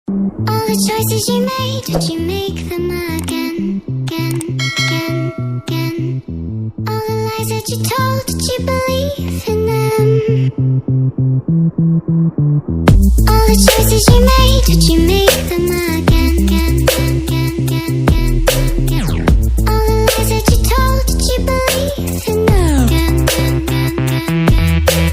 All the choices you made, did you make them again, again, again, again? All the lies that you told, did you believe in them? All the choices you made, did you make them again, again, again, again, again, again? All the lies that you told, did you believe in them? Again, again, again, again,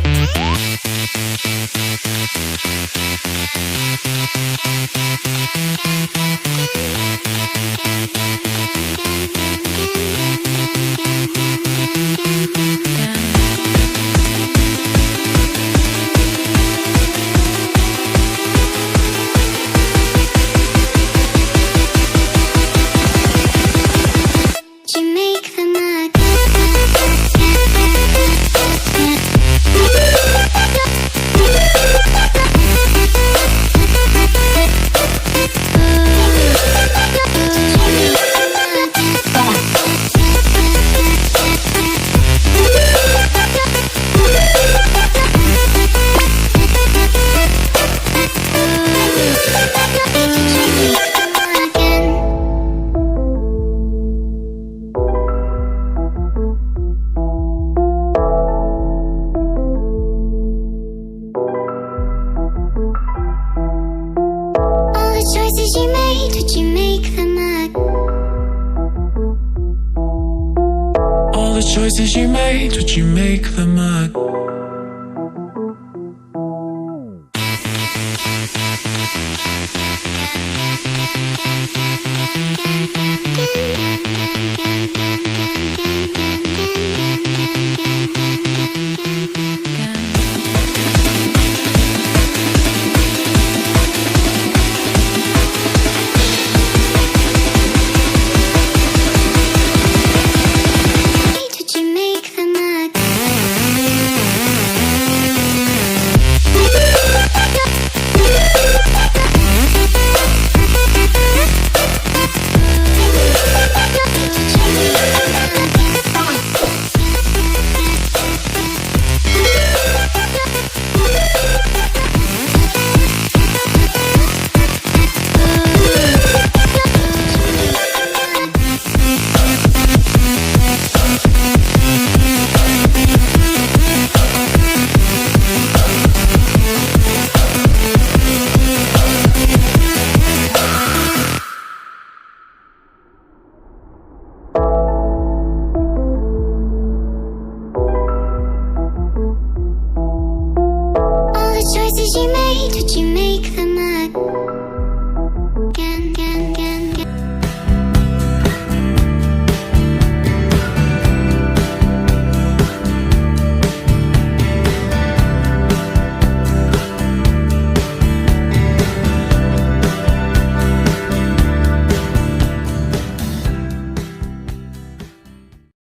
choices you made, did you make them again? All the choices you made, did you make them again?